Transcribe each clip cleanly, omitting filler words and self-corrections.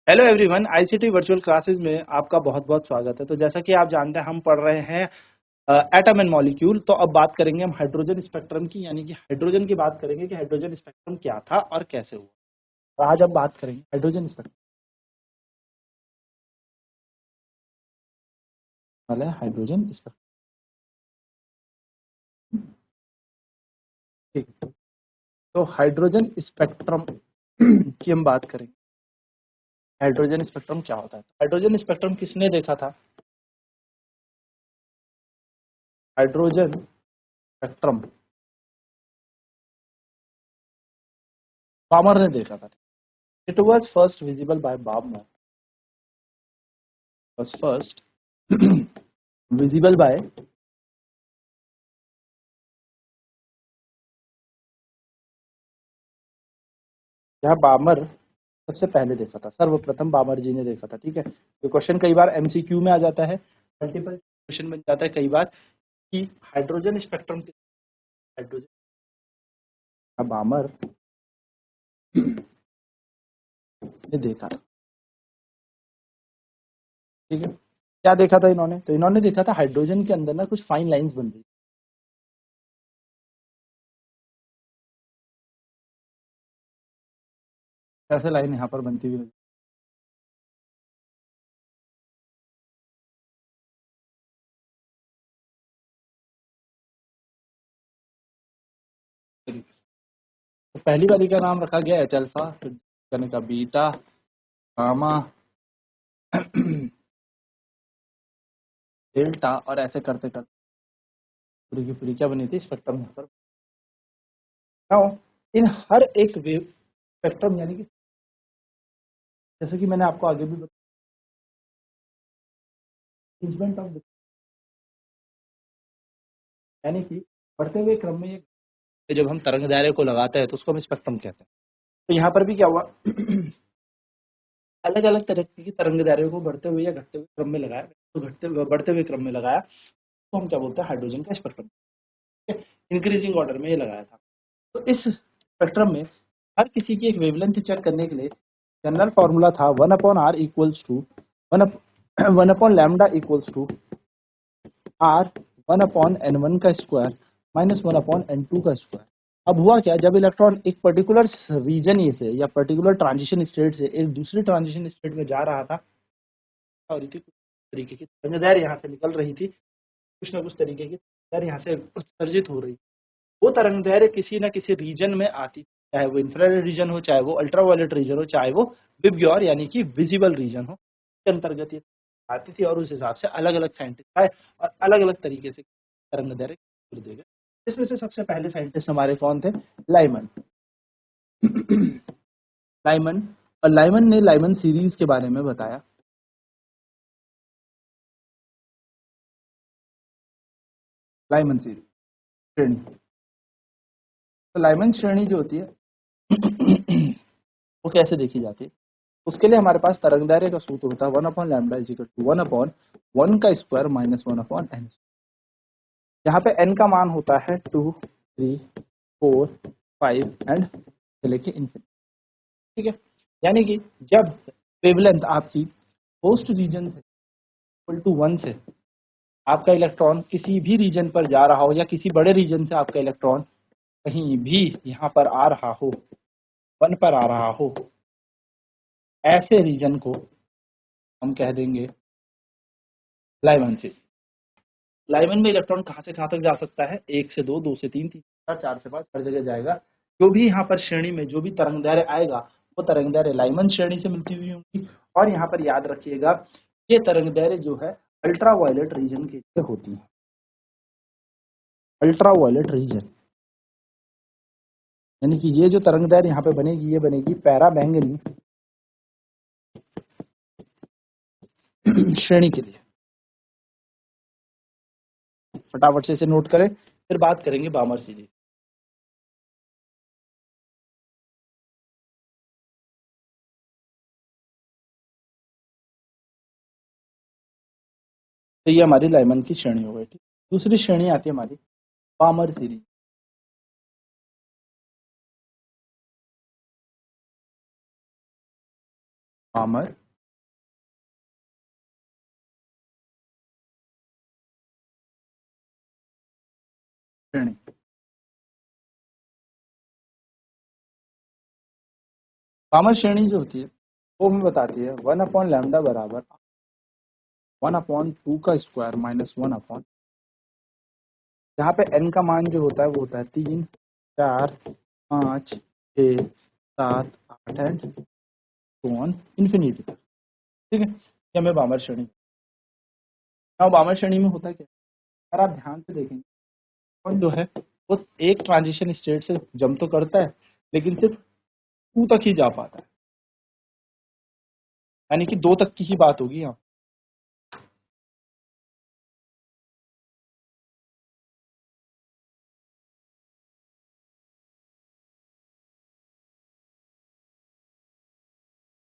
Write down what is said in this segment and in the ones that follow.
Hello everyone, ICT virtual classes में आपका बहुत बहुत स्वागत है। तो जैसा कि आप जानते हैं हम पढ़ रहे हैं एटम एंड मॉलिक्यूल। तो अब बात करेंगे हम हाइड्रोजन स्पेक्ट्रम की, यानी कि हाइड्रोजन की बात करेंगे कि हाइड्रोजन स्पेक्ट्रम क्या था और कैसे हुआ। तो आज हम बात करेंगे हाइड्रोजन स्पेक्ट्रम वाला है, हाइड्रोजन स्पेक्ट्रम। ठीक है, तो हाइड्रोजन स्पेक्ट्रम की हम बात करेंगे। हाइड्रोजन स्पेक्ट्रम क्या होता है? हाइड्रोजन स्पेक्ट्रम किसने देखा था? हाइड्रोजन स्पेक्ट्रम बामर ने देखा था। It was first visible by Balmer, was first visible by यहाँ बामर सबसे पहले देखा था, सर्वप्रथम बामर जी ने देखा था। ठीक है, तो क्वेश्चन कई बार एमसीक्यू में आ जाता है, मल्टीपल क्वेश्चन बन जाता है कई बार कि हाइड्रोजन स्पेक्ट्रम, हाइड्रोजन बामर ने देखा था। ठीक है, क्या देखा था इन्होंने? तो इन्होंने देखा था हाइड्रोजन के अंदर ना कुछ फाइन लाइंस बन रही, ऐसे लाइन यहाँ पर बनती हुई। तो पहली वाली का नाम रखा गया एच अल्फा, फिर करने का बीटा, गामा, डेल्टा, और ऐसे करते करते पूरी की पूरी क्या बनी थी, स्पेक्ट्रम यहाँ पर। नाउ इन हर एक वेव स्पेक्ट्रम, यानी कि जैसे कि मैंने आपको आगे भी अरेंजमेंट ऑफ, यानी कि बढ़ते हुए क्रम में जब हम तरंग दायरे को लगाते हैं तो उसको हम स्पेक्ट्रम कहते हैं। तो यहाँ पर भी क्या हुआ अलग अलग तरह की तरंग दायरे को बढ़ते हुए या घटते हुए क्रम में लगाया, तो घटते हुए बढ़ते हुए क्रम में लगाया तो हम क्या बोलते हैं, हाइड्रोजन का स्पेक्ट्रम। इंक्रीजिंग ऑर्डर में ये लगाया था। तो इस स्पेक्ट्रम में हर किसी की एक वेवलेंथ चेक करने के लिए जनरल फॉर्मूला था 1/r इक्वल्स टू 1/लैम्डा इक्वल्स टू आर 1/n1 का स्क्वायर माइनस 1/n2 का स्क्वायर। अब हुआ क्या, जब इलेक्ट्रॉन एक पर्टिकुलर रीजन ये से या पर्टिकुलर ट्रांजिशन स्टेट से एक दूसरी ट्रांजिशन स्टेट में जा रहा था, और कुछ तरीके की तरंगदैर्घ्य यहाँ से निकल रही थी, कुछ ना कुछ तरीके की तरंगदैर्घ्य यहाँ से उत्सर्जित हो रही। वो तरंगदैर्घ्य किसी न किसी रीजन में आती, चाहे वो इंफ्रारेड रीजन हो, चाहे वो अल्ट्रावायलेट रीजन हो, चाहे वो विबग्योर यानी कि विजिबल रीजन हो, के अंतर्गत ये आती थी। और उस हिसाब से अलग अलग साइंटिस्ट आए और अलग अलग तरीके से तरंगदैर्घ्य दे गए। इसमें से सबसे पहले साइंटिस्ट हमारे कौन थे? लाइमन। लाइमन, और लाइमन ने लाइमन सीरीज के बारे में बताया। लाइमन सीरीज श्रेणी, तो लाइमन श्रेणी जो होती है वो कैसे देखी जाती है? उसके लिए हमारे पास तरंगदैर्घ्य का सूत्र होता है 1/लैम्डा इज इक्वल टू 1/1 का स्क्वायर माइनस 1/n। यहाँ पे n का मान होता है 2, 3, 4, 5 एंड लेके इन्फिनिटी। ठीक है, यानी कि जब वेवलेंथ आपकी होस्ट रीजन से इक्वल टू 1 से आपका इलेक्ट्रॉन किसी भी रीजन पर जा रहा हो, या किसी बड़े रीजन से आपका इलेक्ट्रॉन कहीं भी यहाँ पर आ रहा हो, 1 पर आ रहा हो, ऐसे रीजन को हम कह देंगे लाइमन से। लाइमन में इलेक्ट्रॉन कहाँ से कहाँ तक जा सकता है? 1 से 2, 2 से 3, 3 से 4, 4 से 5, हर जगह जाएगा। जो भी यहाँ पर श्रेणी में जो भी तरंगदैर्घ्य आएगा वो तरंगदैर्घ्य लाइमन श्रेणी से मिलती हुई होंगी। और यहाँ पर याद रखिएगा ये तरंगदैर्घ्य जो है अल्ट्रावायलेट रीजन के लिए होती है। अल्ट्रावायलेट रीजन, यानी कि ये जो तरंगदैर्घ्य यहाँ पे बनेगी ये बनेगी पैरा बैंगनी श्रेणी के लिए। फटाफट से इसे नोट करें, फिर बात करेंगे बामर सीरीज। तो ये हमारी लाइमन की श्रेणी हो गई। ठीक, दूसरी श्रेणी आती है हमारी बामर सीरीज। बामर श्रेणी। बामर श्रेणी जो होती है वो हमें बताती है 1/λ बराबर 1/2 का स्क्वायर माइनस 1/, जहाँ पे n का मान जो होता है वो होता है 3, 4, 5, 6, 7, 8 एंड सो ऑन इन्फिनिटी तक। ठीक है, ये हमें बामर श्रेणी। अब बामर श्रेणी में होता है क्या, अगर आप ध्यान से देखेंगे कौन जो है वो एक ट्रांजिशन स्टेट से जंप तो करता है लेकिन सिर्फ 2 तक ही जा पाता है, यानी कि 2 तक की ही बात होगी यहाँ।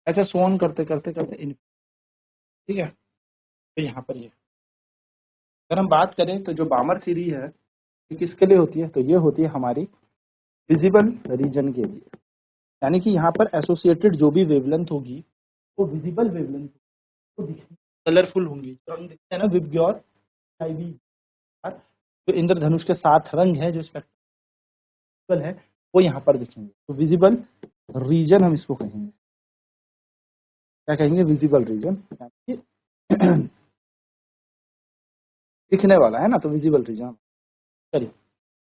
ऐसे सोन करते करते करते ठीक है, तो यहाँ पर ये अगर हम बात करें तो जो बामर सीरीज है ये किसके लिए होती है, तो ये होती है हमारी विजिबल रीजन के लिए, यानी कि यहाँ पर एसोसिएटेड जो भी वेवलेंथ होगी वो विजिबल वेवलेंथ तो कलरफुल होंगी, तो हम देखते हैं ना विबग्योर आईवी, जो इंद्रधनुष के 7 रंग है जो स्पेक्ट्रल है वो यहाँ पर दिखेंगे, तो विजिबल रीजन हम इसको कहेंगे। क्या कहेंगे, विजिबल रीजन, यानी कि दिखने वाला है ना, तो विजिबल रीजन। चलिए,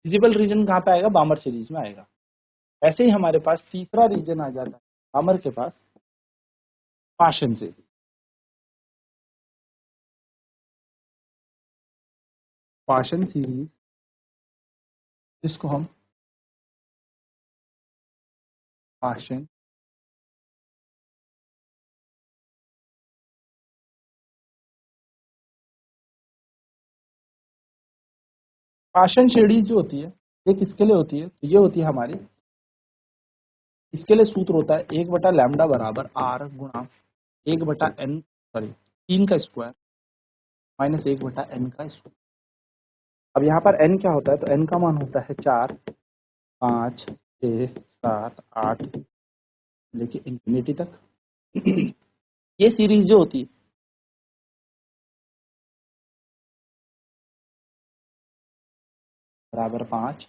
विजिबल रीजन कहाँ पे आएगा, बामर सीरीज में आएगा। ऐसे ही हमारे पास तीसरा रीजन आ जाता है बामर के पास, पाशन सीरीज। पाशन सीरीज जिसको हम पाशन पाशन श्रेणी जो होती है ये किसके लिए होती है, तो ये होती है हमारी, इसके लिए सूत्र होता है 1/λ बराबर r गुणा 1/n, सॉरी 3 का स्क्वायर माइनस 1/n का स्क्वायर। अब यहाँ पर n क्या होता है, तो n का मान होता है 4, 5, 6, 7, 8 लेके इन्फिनिटी तक। ये सीरीज जो होती है बराबर 5,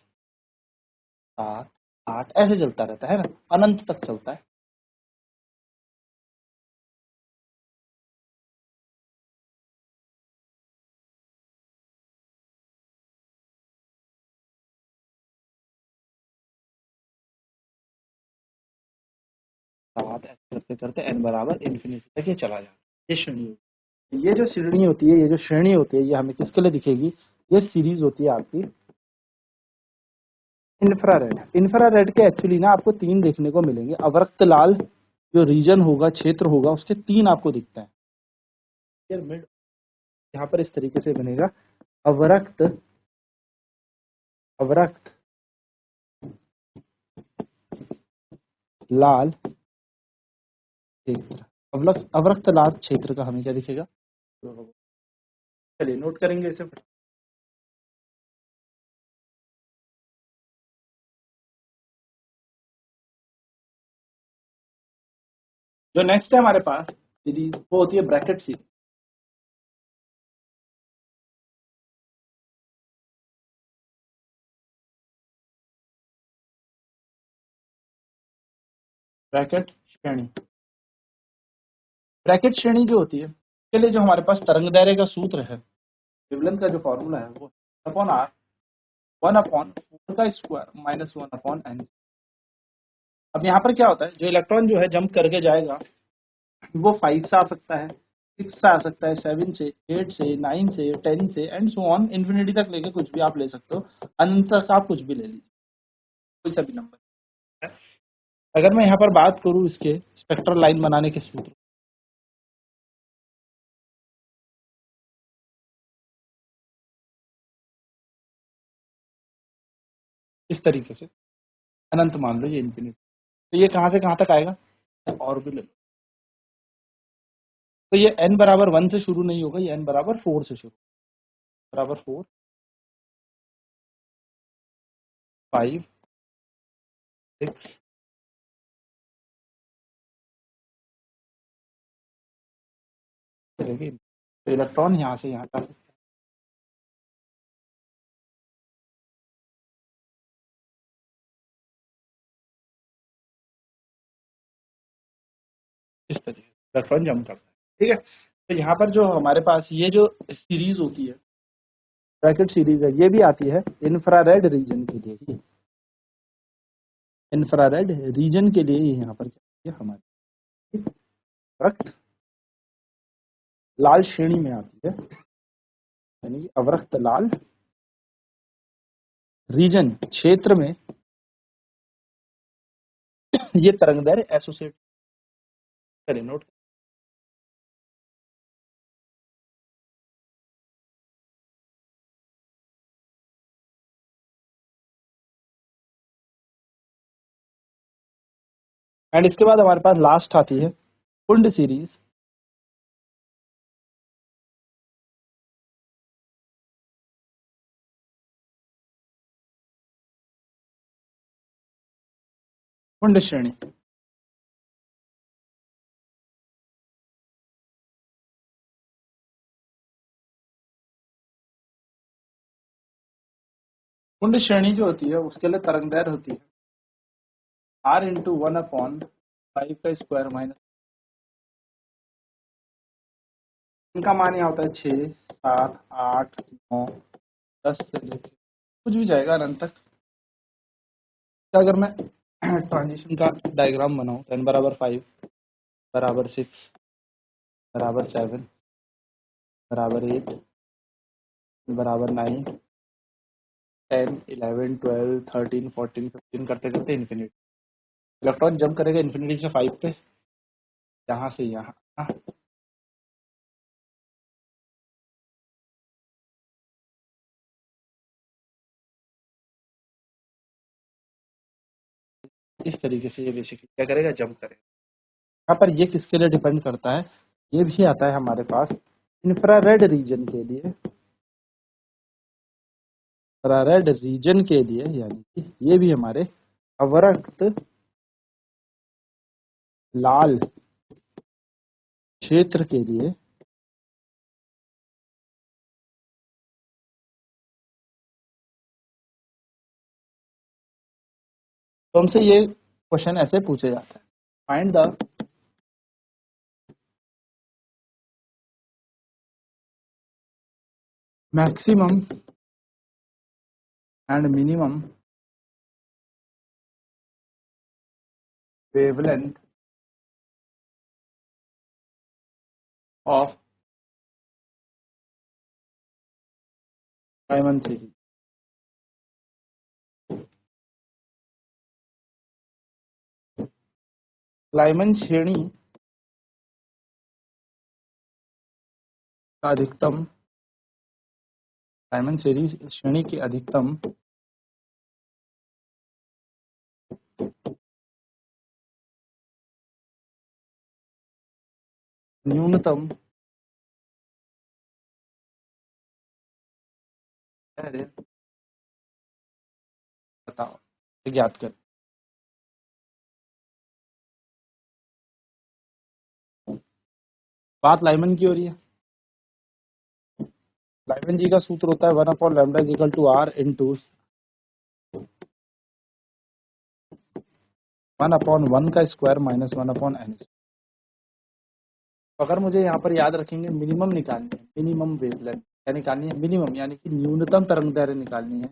7, 8 ऐसे चलता रहता है ना, अनंत तक चलता है। सात ऐसे करते करते n बराबर इन्फिनिटी तक ये चला जाता है। ये श्रेणी होती है, ये जो श्रेणी होती है, ये जो श्रेणी होती है ये हमें किसके लिए दिखेगी, ये सीरीज होती है आपकी इंफ्रारेड। इंफ्रारेड के एक्चुअली ना आपको 3 देखने को मिलेंगे, अवरक्त लाल जो रीजन होगा, क्षेत्र होगा, उसके 3 आपको दिखता है। मिड यहाँ पर इस तरीके से बनेगा, अवरक्त अवरक्त लाल क्षेत्र, अवरक्त लाल क्षेत्र का हमें क्या दिखेगा, चलिए नोट करेंगे इसे। जो नेक्स्ट है हमारे पास सीरीज वो होती है ब्रैकेट सीरीज। ब्रैकेट श्रेणी, ब्रैकेट श्रेणी जो होती है इसके लिए जो हमारे पास तरंग दैर्ध्य का सूत्र है, वेवलेंथ का जो फॉर्मूला है वो अपॉन आर 1/4 का स्क्वायर माइनस 1/n। अब यहाँ पर क्या होता है, जो इलेक्ट्रॉन जो है जंप करके जाएगा वो 5 से आ सकता है, 6 से आ सकता है, 7 से, 8 से, 9 से, 10 से एंड सो ऑन इन्फिनिटी तक लेके कुछ भी आप ले सकते हो, अनंत तक आप कुछ भी ले लीजिए, कोई सा भी नंबर है। अगर मैं यहाँ पर बात करूँ इसके स्पेक्ट्रल लाइन बनाने के सूत्र, इस तरीके से अनंत मान लो, ये इन्फिनिटी, तो ये कहाँ से कहाँ तक आएगा, और भी ले लो, तो ये n बराबर 1 से शुरू नहीं होगा, ये n बराबर 4 से शुरू, बराबर 4, 5, 6, चलेगी, तो इलेक्ट्रॉन यहाँ से यहाँ जा सकता है इस तरीके से इलेक्ट्रॉन जंप करता है। ठीक है, तो यहाँ पर जो हमारे पास ये जो सीरीज होती है, ब्रैकेट सीरीज है, ये भी आती है इंफ्रारेड रीजन के लिए ही। इंफ्रारेड रीजन के लिए ही यहाँ पर क्या है हमारी अवरक्त लाल श्रेणी में आती है, यानी कि अवरक्त लाल रीजन क्षेत्र में ये तरंगदैर्घ्य एसोसिएट करें, नोट। एंड इसके बाद हमारे पास लास्ट आती है कुंड सीरीज। कुंड श्रेणी, कुंड श्रेणी जो होती है उसके लिए तरंगदैर्घ्य होती है r इंटू 1/5 का स्क्वायर माइनस, इनका मान यहाँ होता है 6, 7, 8, 9, 10 से लेकर कुछ भी जाएगा अनंत तक। तो अगर मैं ट्रांजिशन का डायग्राम बनाऊं तो n बराबर 5, बराबर 6, बराबर 7, बराबर 8, बराबर 9, 10, 11, 12, 13, 14, 15 करते करते इन्फिनिटी। इलेक्ट्रॉन जंप करेगा इन्फिनिटी से 5 पे, यहाँ से यहाँ, इस तरीके से ये बेसिकली क्या करेगा, जंप करेगा। यहाँ पर ये किसके लिए डिपेंड करता है, ये भी आता है हमारे पास इंफ्रारेड रीजन के लिए, इंफ्रारेड रीजन के लिए, यानी कि ये भी हमारे अवरक्त लाल क्षेत्र के लिए तो हमसे ये क्वेश्चन ऐसे पूछे जाता है, find the maximum and minimum wavelength of Lyman series. Lyman श्रेणी का अधिकतम, लाइमन सीरीज श्रेणी की अधिकतम न्यूनतम बताओ, ज्ञात कर। बात लाइमन की हो रही है, लाइमन जी का सूत्र होता है 1/λ इक्वल टू r इंटू 1/1 का स्क्वायर माइनस 1/n। अगर मुझे यहाँ पर याद रखेंगे मिनिमम निकालनी है, मिनिमम वेवलेंथ क्या निकालनी है, मिनिमम यानी कि न्यूनतम तरंगदैर्घ्य निकालनी है,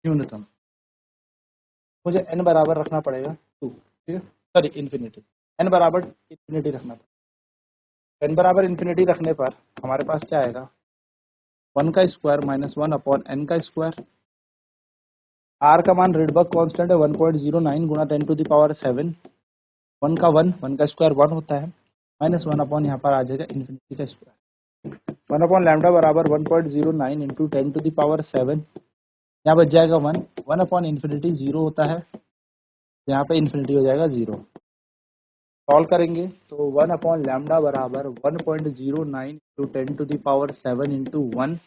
न्यूनतम मुझे n बराबर रखना पड़ेगा 2, ठीक है, सॉरी इन्फिनिटी, n बराबर इन्फिनिटी रखना पड़ेगा। n बराबर इन्फिनिटी रखने पर हमारे पास क्या आएगा, 1 का स्क्वायर माइनस 1/n का स्क्वायर। r का मान रिडबर्ग कांस्टेंट है 1.09 गुणा 10⁻7, 1 का 1 का स्क्वायर 1 होता है, माइनस 1/, यहाँ पर आ जाएगा इन्फिनिटी का स्क्वायर। 1/λ बराबर 1.09 इंटू 10⁻7, यहाँ बच जाएगा 1, 1/इन्फिनिटी 0 होता है, यहाँ पे इन्फिनिटी हो जाएगा 0। सॉल्व करेंगे तो 1/λ बराबर 1.09 इंटू 10⁻7 इंटू 1,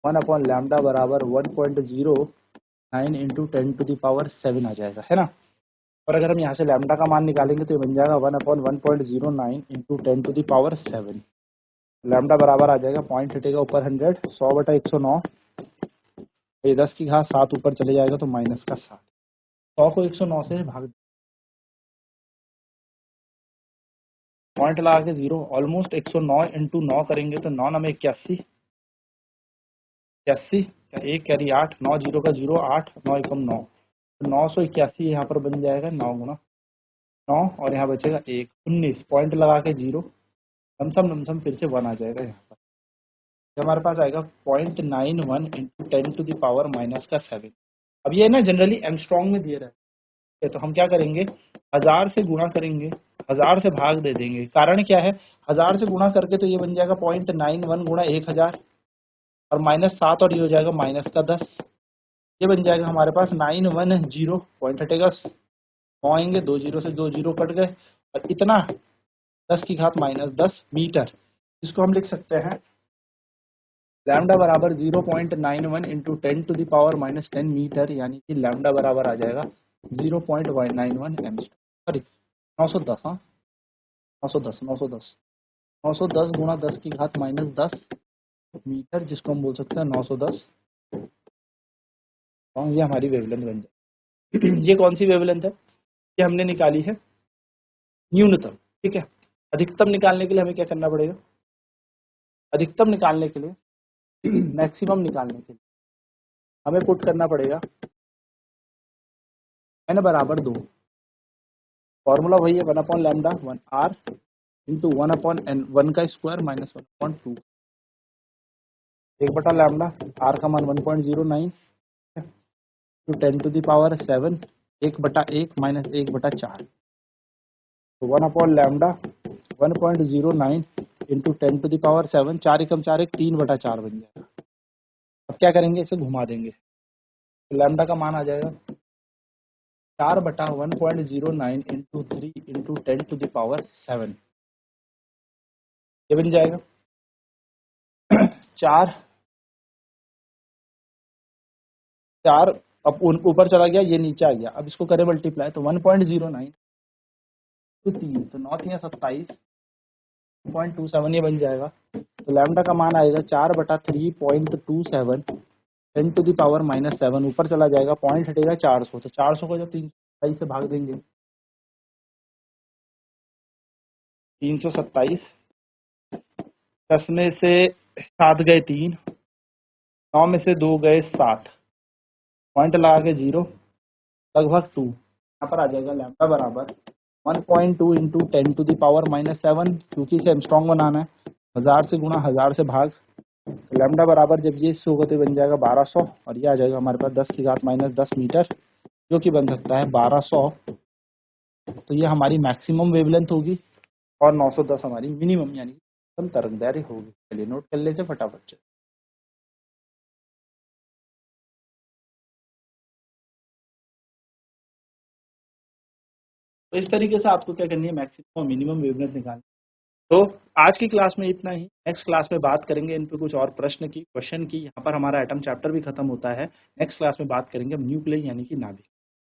1/λ बराबर 1.09 इंटू 10⁻7 आ जाएगा, है ना। और अगर हम यहाँ से लैम्डा का मान निकालेंगे तो ये बन जाएगा 1/1.09 इंटू 10⁻7। लैम्डा बराबर आ जाएगा, पॉइंट हटेगा ऊपर 100, 100/109, ये 10 की घात 7 ऊपर चले जाएगा तो माइनस का 7। 100 को 109 से भाग, पॉइंट लगा के 0, ऑलमोस्ट 109 इंटू 9 करेंगे तो 9 9 81, 81 का 1 कैरी 8, 9 0 का 0, 8 9 एकम 9, तो 981 यहाँ पर बन जाएगा 9 गुना 9, और यहाँ बचेगा 1, 19, पॉइंट लगा के 0, लमसम फिर से 1 आ जाएगा यहाँ पर, तो हमारे पास आएगा 0.91 इंटू 10⁻⁻7। अब ये ना जनरली एंगस्ट्रॉन्ग में दिए रहते, तो हम क्या करेंगे, 1000 से गुणा करेंगे, 1000 से भाग दे देंगे। कारण क्या है, 1000 से गुणा करके तो ये बन जाएगा 0.91 गुणा 1000 और -7, और ये हो जाएगा माइनस का 10, ये बन जाएगा हमारे पास 910, पॉइंट हटेगा, 9 आएंगे, 2 0 से 2 0 कट गए, और इतना 10 की घात -10 मीटर। इसको हम लिख सकते हैं लैम्डा बराबर 0.91 इंटू 10⁻⁻10 मीटर, यानी कि लैम्डा बराबर आ जाएगा 0.91 एम, सॉरी 910, हाँ 910 गुणा 10 की घात -10 मीटर, जिसको हम बोल सकते हैं 910। और ये हमारी वेवलेंथ बन जाए। ये कौन सी वेवलेंथ है, ये हमने निकाली है न्यूनतम, ठीक है। अधिकतम निकालने के लिए हमें क्या करना पड़ेगा, अधिकतम निकालने के लिए, मैक्सिमम निकालने के लिए हमें पुट करना पड़ेगा n बराबर 2, फॉर्मूला वही है 1/λ 1r इंटू 1/n, 1 का स्क्वायर माइनस 1/2, 1/λ, r का मान 1.09 टू 10⁻7, 1/1 माइनस 1/4, तो 1/λ 1.09 इंटू 10⁻7, 4 एकम 4 1, 3/4 बन जाएगा। अब क्या करेंगे, इसे घुमा देंगे, तो लैम्डा का मान आ जाएगा 4/1.09 इंटू 3 इंटू 10⁻7, ये बन जाएगा 4, अब ऊपर चला गया, ये नीचे आ गया, अब इसको करें मल्टीप्लाई, तो 1.09 तो 3, तो 9 3 27, 0.27 ये बन जाएगा, तो लैम्डा का मान आएगा 4/3.27, 10⁻⁻7, ऊपर चला जाएगा, पॉइंट हटेगा 400, तो 400 को जब 327 से भाग देंगे, 327, 10 में से 7 गए 3, 9 में से 2 गए 7, पॉइंट लगा के 0, लगभग 2, यहाँ पर आ जाएगा लैम्डा बराबर 1.2 इंटू 10⁻⁻7, क्योंकि इसे एमस्ट्रॉन्ग बनाना है, 1000 से गुणा 1000 से भाग, तो लैम्डा बराबर जब ये होगा तो बन जाएगा 1200, और ये आ जाएगा हमारे पास 10 की घात -10 मीटर, जो कि बन सकता है 1200, तो ये हमारी मैक्सिमम वेवलेंथ होगी, और 910 हमारी मिनिमम यानी कम तरंगदैर्घ्य होगी। चलिए नोट कर लीजिए फटाफट से। तो इस तरीके से आपको क्या करनी है, मैक्सिमम और मिनिमम वेवलेंथ निकालनी। तो आज की क्लास में इतना ही, नेक्स्ट क्लास में बात करेंगे इन पे कुछ और प्रश्न की, क्वेश्चन की। यहाँ पर हमारा एटम चैप्टर भी खत्म होता है। नेक्स्ट क्लास में बात करेंगे न्यूक्लियस यानी कि नाभिक।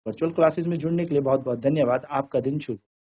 वर्चुअल क्लासेस में जुड़ने के लिए बहुत बहुत धन्यवाद। आपका दिन शुभ।